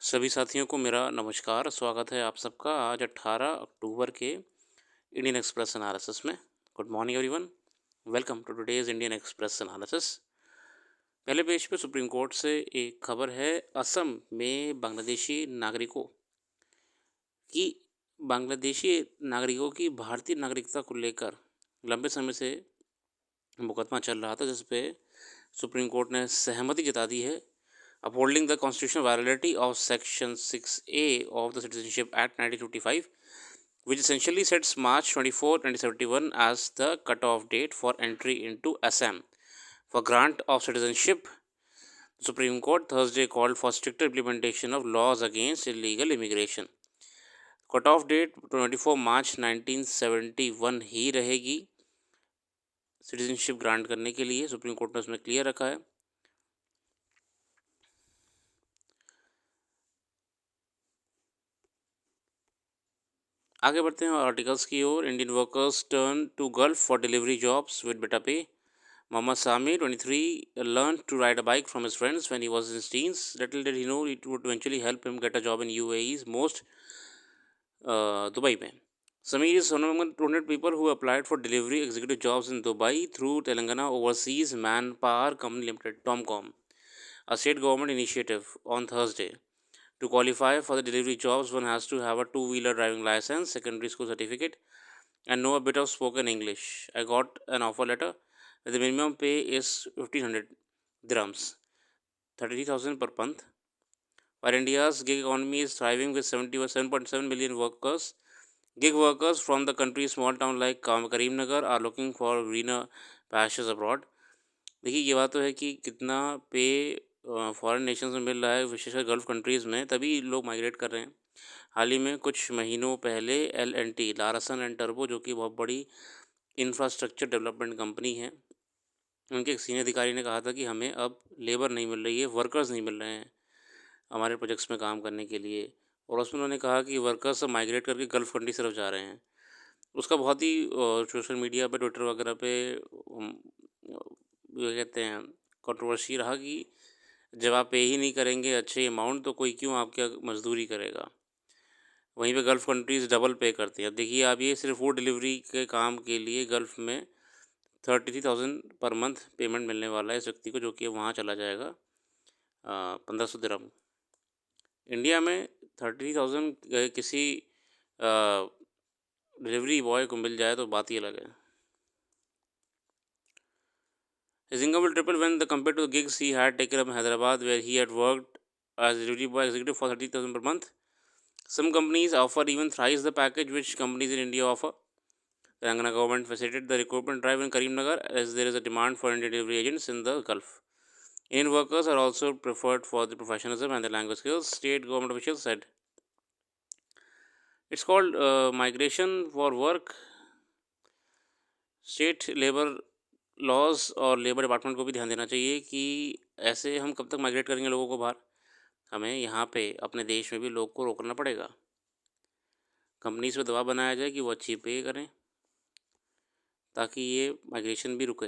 सभी साथियों को मेरा नमस्कार, स्वागत है आप सबका आज 18 अक्टूबर के इंडियन एक्सप्रेस एनालिसिस में। Good morning everyone, welcome to today's Indian Express analysis. पहले पेज पे सुप्रीम कोर्ट से एक खबर है। असम में की बांग्लादेशी नागरिकों की भारतीय नागरिकता को लेकर लंबे समय से मुकदमा चल रहा था, जिस पे सुप्रीम कोर्ट ने सहमति जता दी है, upholding the constitutional validity of Section 6A of the Citizenship Act 1955, which essentially sets March 24, 2071 as the cutoff date for entry into Assam for grant of citizenship. The Supreme Court Thursday called for stricter implementation of laws against illegal immigration. Cutoff date 24 मार्च 1971 ही रहेगी citizenship grant करने के लिए। Supreme court ने उसमें clear रखा है। आगे बढ़ते हैं आर्टिकल्स की ओर। Indian workers turn to Gulf for delivery jobs with better pay. Mohammad Sami, 23, learned to ride a bike from his friends when he was in his teens. Little did he know it would eventually help him get a job in UAE's most Dubai में. Sami is one among 200 people who applied for delivery executive jobs in Dubai through Telangana Overseas Manpower Company Limited (TOMCOM), a state government initiative, on Thursday. To qualify for the delivery jobs, one has to have a two-wheeler driving license, secondary school certificate, and know a bit of spoken English. I got an offer letter. The minimum pay is 1,500 dirhams, 33,000 per month. While India's gig economy is thriving with 77.7 million workers, gig workers from the country's small town like Karimnagar are looking for greener pastures abroad. देखिए, ये बात तो है कि कितना पे foreign Nations में मिल रहा है, विशेषकर गल्फ़ कंट्रीज़ में, तभी लोग माइग्रेट कर रहे हैं। हाल ही में कुछ महीनों पहले L&T, लार्सन एंड टर्बो, जो कि बहुत बड़ी इंफ्रास्ट्रक्चर डेवलपमेंट कंपनी है, उनके एक सीनियर अधिकारी ने कहा था कि हमें अब लेबर नहीं मिल रही है, वर्कर्स नहीं मिल रहे हैं हमारे प्रोजेक्ट्स में काम करने के लिए। और उसमें उन्होंने कहा कि वर्कर्स सब माइग्रेट करके गल्फ़ कंट्री तरफ जा रहे हैं। उसका बहुत ही सोशल मीडिया पे, ट्विटर वगैरह पे ये कहते हैं कंट्रोवर्सी रहा कि जब आप पे ही नहीं करेंगे अच्छे अमाउंट, तो कोई क्यों आपके मजदूरी करेगा। वहीं पे गल्फ़ कंट्रीज़ डबल पे करती हैं। अब देखिए, आप ये सिर्फ फूड डिलीवरी के काम के लिए गल्फ़ में 33,000 पर मंथ पेमेंट मिलने वाला है इस व्यक्ति को, जो कि वहाँ चला जाएगा 1500 दिरहम। इंडिया में 33,000 किसी डिलीवरी बॉय को मिल जाए तो बात ही अलग है। His income will triple when compared to the gigs he had taken up in Hyderabad, where he had worked as a delivery boy executive for 30,000 per month. Some companies offer even thrice the package which companies in India offer. The Telangana government facilitated the recruitment drive in Karimnagar as there is a demand for Indian delivery agents in the Gulf. Indian workers are also preferred for their professionalism and their language skills, state government officials said. It's called migration for work. State labour laws और labour department को भी ध्यान देना चाहिए कि ऐसे हम कब तक माइग्रेट करेंगे लोगों को बाहर। हमें यहाँ पे अपने देश में भी लोग को रोकना पड़ेगा। कंपनीज पे दबाव बनाया जाए कि वो अच्छी पे करें ताकि ये माइग्रेशन भी रुके।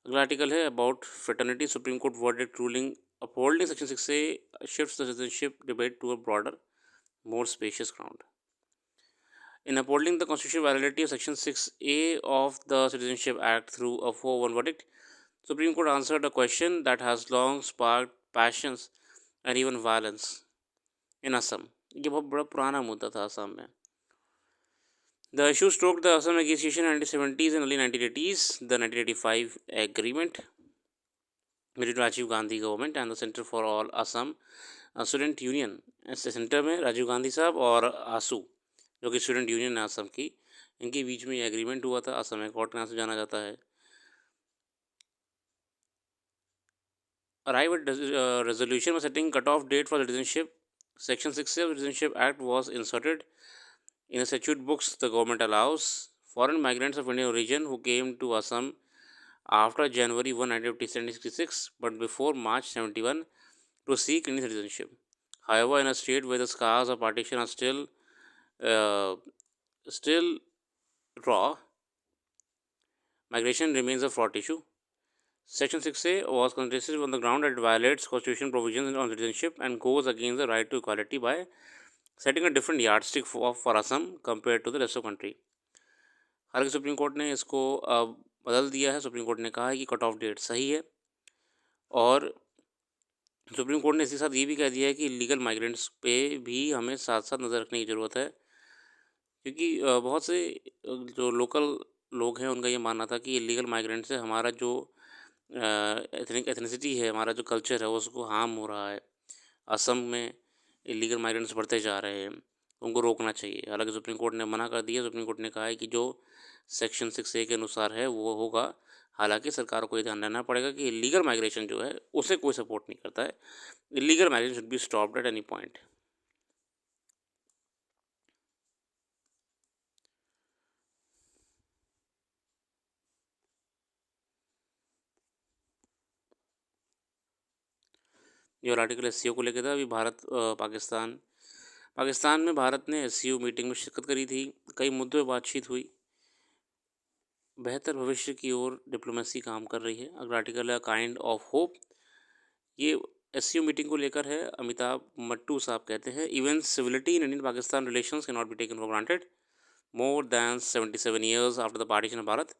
अगला आर्टिकल है about fraternity. Supreme court verdict ruling upholding section 6A shifts the citizenship debate to a broader more spacious ground. In upholding the constitutional validity of Section 6A of the Citizenship Act through a 4-1 verdict, Supreme Court answered a question that has long sparked passions and even violence in Assam. ये बहुत बड़ा पुराना मुद्दा था असम में. The issue stroked the Assam negotiation in the 1970s and early 1980s. The 1985 agreement between Rajiv Gandhi government and the Center for All Assam Student Union. ऐसे centre में राजीव गांधी साहब और आसू, जो कि स्टूडेंट यूनियन है असम की, इनके बीच में ये एग्रीमेंट हुआ था। असम कोर्ट के नाम से जाना जाता है। Arrive at resolution was setting cut-off date for citizenship. Section 6A of the Citizenship Act was inserted in the statute books. The government allows foreign migrants of Indian origin who came to Assam after January 1, 1966, but before March 71, to seek Indian citizenship. However, in a state where the scars of partition are still raw, migration remains a fraught issue. Section 6A was contested on the ground that it violates constitutional provisions on citizenship and goes against the right to equality by setting a different yardstick for Assam compared to the rest of country. हालांकि supreme court ने इसको बदल दिया है. Supreme court ने कहा है कि कट ऑफ डेट सही है, और सुप्रीम कोर्ट ने इसी साथ ये भी कह दिया है कि इलीगल माइग्रेंट्स पे भी हमें साथ साथ नज़र रखने की ज़रूरत है, क्योंकि बहुत से जो लोकल लोग हैं उनका ये मानना था कि इलीगल माइग्रेंट से हमारा जो एथनिसिटी है, हमारा जो कल्चर है, उसको हार्म हो रहा है. असम में इलीगल माइग्रेंट्स बढ़ते जा रहे हैं, उनको रोकना चाहिए. हालांकि सुप्रीम कोर्ट ने मना कर दिया. सुप्रीम कोर्ट ने कहा है कि जो सेक्शन 6A के अनुसार है वो होगा. हालांकि सरकार को ये ध्यान रखना पड़ेगा कि इलीगल माइग्रेशन जो है उसे कोई सपोर्ट नहीं करता है. Illegal migration should be stopped at any point. ये आर्टिकल एस को लेकर था. अभी भारत पाकिस्तान में भारत ने एस मीटिंग में शिरकत करी थी. कई मुद्दों पर बातचीत हुई. बेहतर भविष्य की ओर डिप्लोमेसी काम कर रही है. अगला आर्टिकल है काइंड ऑफ होप. ये एस मीटिंग को लेकर है. अमिताभ मट्टू साहब कहते हैं, even civility in Indian Pakistan relations can not be taken for granted. More than 77 years after the partition of Bharat,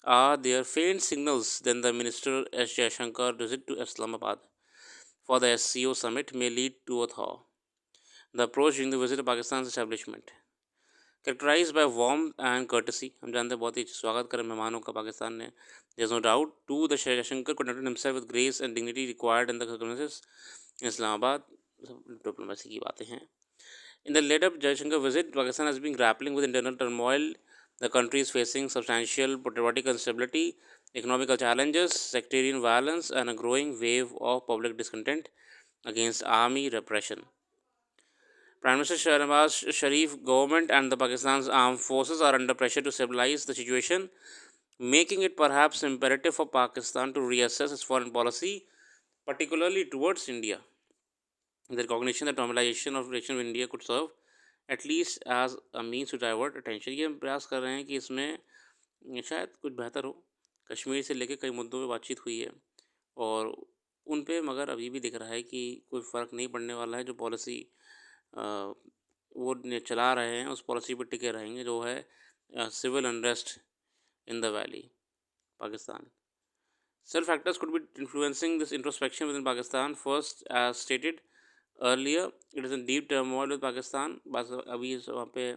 are there faint signals then the Minister S. Jaishankar visit to Islamabad for the SCO summit may lead to a thaw. The approach during the visit to Pakistan's establishment, characterized by warmth and courtesy. हम जानते हैं बहुत ही स्वागत करें मेहमानों का पाकिस्तान ने. There is no doubt too the Jaishankar conducted himself with grace and dignity required in the circumstances in Islamabad. Diplomacy की बातें हैं. In the lead-up Jaishankar visit, Pakistan has been grappling with internal turmoil. The country is facing substantial political instability, economical challenges, sectarian violence, and a growing wave of public discontent against army repression. Prime Minister Shehbaz Sharif government and the Pakistan's armed forces are under pressure to stabilize the situation, making it perhaps imperative for Pakistan to reassess its foreign policy, particularly towards India. The recognition that normalization of relations with India could serve at least as a means to divert attention. ये हम प्रयास कर रहे हैं कि इसमें शायद कुछ बेहतर हो. कश्मीर से लेकर कई मुद्दों पे बातचीत हुई है और उन पे मगर अभी भी दिख रहा है कि कोई फ़र्क नहीं पड़ने वाला है. जो पॉलिसी वो चला रहे हैं उस पॉलिसी पर टिके रहेंगे, जो है civil unrest in the valley Pakistan. Several factors could be influencing this introspection within Pakistan. First, as stated earlier, it is in deep turmoil with Pakistan. बस अभी वहाँ पे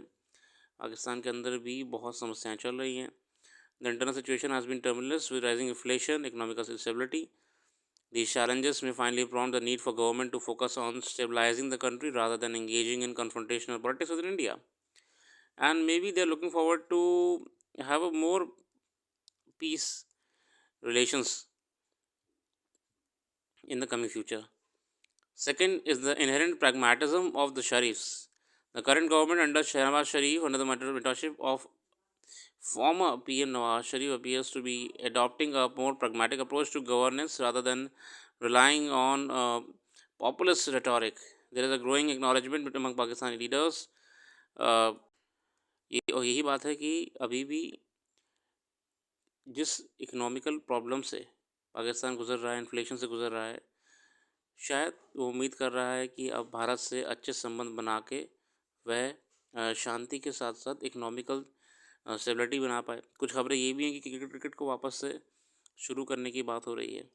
पाकिस्तान के अंदर भी बहुत समस्याएं चल रही हैं. The internal situation has been tumultuous with rising inflation, economic instability. These challenges may finally prompt the need for government to focus on stabilizing the country rather than engaging in confrontational politics within India. And maybe they are looking forward to have a more peace relations in the coming future. Second is the inherent pragmatism of the Sharifs. The current government under Shehbaz Sharif, under the mentorship of former PM Nawaz Sharif, appears to be adopting a more pragmatic approach to governance rather than relying on populist rhetoric. There is a growing acknowledgement among Pakistani leaders. यही बात है कि अभी भी जिस economical problem से पाकिस्तान गुजर रहा है, इन्फ्लेशन से गुजर रहा है, शायद वो उम्मीद कर रहा है कि अब भारत से अच्छे संबंध बना के वह शांति के साथ साथ इकोनॉमिकल स्टेबिलिटी बना पाए. कुछ खबरें ये भी हैं कि क्रिकेट को वापस से शुरू करने की बात हो रही है,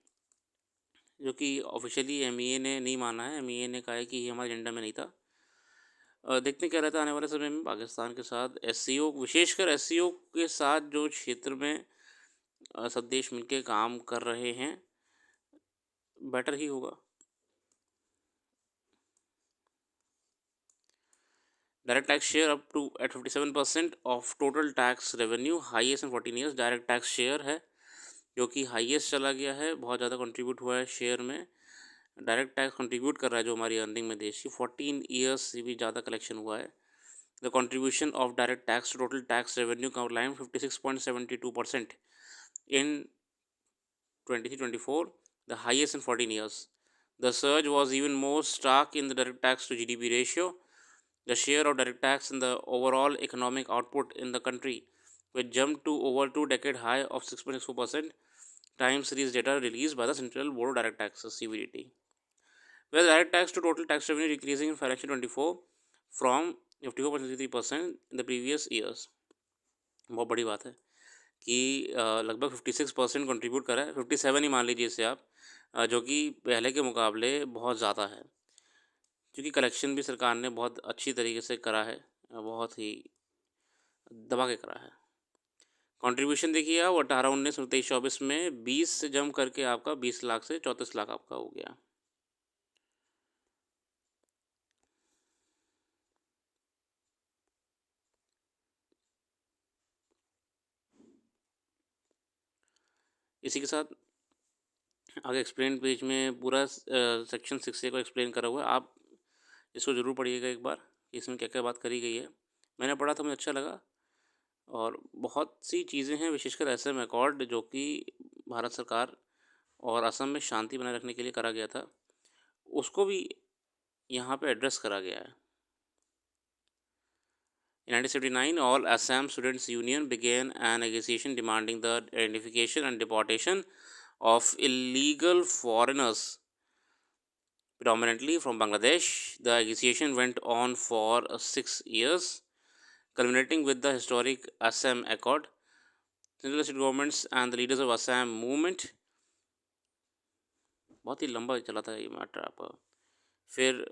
जो कि ऑफिशियली MEA ने नहीं माना है. MEA ने कहा है कि ये हमारे एजेंडा में नहीं था. देखते क्या रहता है आने वाले समय में पाकिस्तान के साथ. SCO, विशेषकर SCO के साथ जो क्षेत्र में सब देश मिलकर काम कर रहे हैं, बेटर ही होगा. Direct tax share up to at 57% of total tax revenue, highest in 14 years. Direct tax share है जो कि हाईएस्ट चला गया है, बहुत ज़्यादा कंट्रीब्यूट हुआ है शेयर में. डायरेक्ट टैक्स कंट्रीब्यूट कर रहा है जो हमारी अर्निंग में देश की. 14 ईयर्स से भी ज़्यादा कलेक्शन हुआ है. The contribution of direct tax total tax revenue का line 56.72% in 23-24, the highest in 14 years. The surge was even more stark in the direct tax to GDP ratio. The share of direct tax in the overall economic output in the country, which jumped to over 2-decade high of 6.64%, time series data released by the Central Board of Direct Taxes (CBDT), where direct tax to total tax revenue decreasing in financial 24 from 54.33% in the previous years. बहुत बड़ी बात है कि लगभग 56% contribute करा है, 57 ही मान लीजिए इसे आप, जो कि पहले के मुकाबले बहुत ज़्यादा है, क्योंकि कलेक्शन भी सरकार ने बहुत अच्छी तरीके से करा है, बहुत ही दबा के करा है। कंट्रीब्यूशन देखिए आप 18-19 23-24 में 20 से जम करके आपका 20 लाख से 34 लाख आपका हो गया। इसी के साथ आगे एक्सप्लेन पेज में पूरा सेक्शन 6A को एक्सप्लेन करा हुआ है, आप इसको ज़रूर पढ़िएगा एक बार, इसमें क्या क्या बात करी गई है। मैंने पढ़ा था, मुझे अच्छा लगा, और बहुत सी चीज़ें हैं विशेषकर असम अकॉर्ड जो कि भारत सरकार और असम में शांति बनाए रखने के लिए करा गया था, उसको भी यहाँ पे एड्रेस करा गया है। In 1979, all Assam Students Union began an accusation demanding the identification and deportation of illegal foreigners, predominantly from Bangladesh. The accusation went on for 6 years, culminating with the historic Assam Accord. Central state governments and the leaders of Assam movement, बहुत ही लंबा चला था ये matter आपका, फिर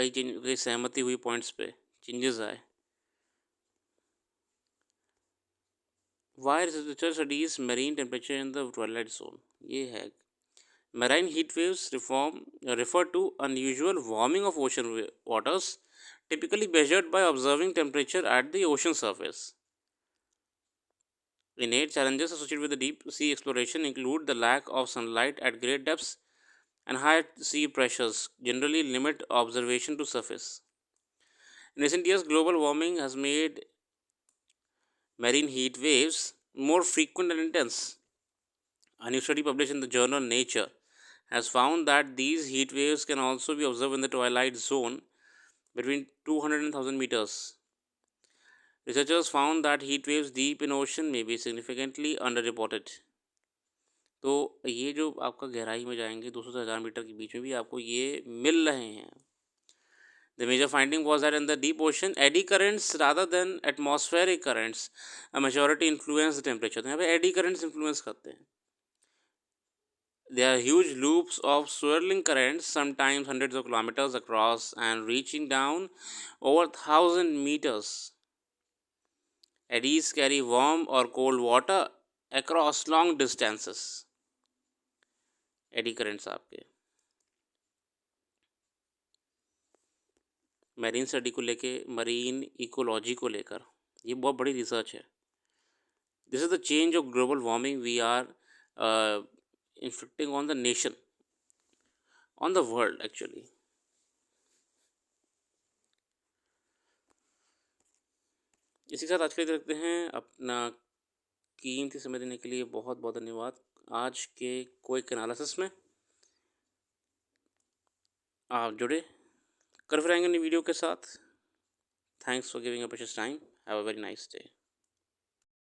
कई सहमति हुई पॉइंट्स पे, चेंजेस आए। Why researcher studies marine temperature in the twilight zone? ये है, marine heat waves refer to unusual warming of ocean waters, typically measured by observing temperature at the ocean surface. Innate challenges associated with the deep sea exploration include the lack of sunlight at great depths and high sea pressures generally limit observation to surface. In recent years, global warming has made marine heat waves more frequent and intense. A new study published in the journal Nature has found that these heat waves can also be observed in the twilight zone between 200 and 1000 meters. Researchers found that heat waves deep in ocean may be significantly underreported. तो ये जो आपका गहराई में जाएंगे 200 से 1000 metre के बीच में भी आपको ये मिल रहे हैं। The major finding was that in the deep ocean, eddy currents rather than atmospheric currents, a majority influence the temperature. तो यहाँ पे eddy currents influence करते हैं। There are huge loops of swirling currents, sometimes hundreds of kilometers across and reaching down over 1000 meters. Eddies carry warm or cold water across long distances. Eddy currents आपके marine study को लेके, marine ecology को लेकर, ये बहुत बड़ी research है। This is the change of global warming we are inflicting on the nation, on the world actually. इसी के साथ आज के लिए रखते हैं। अपना कीमती समय देने के लिए बहुत बहुत धन्यवाद। आज के क्विक एनालिसिस में आप जुड़े, कर फिर आएंगे नई वीडियो के साथ। Thanks for giving a precious time. Have a very nice day.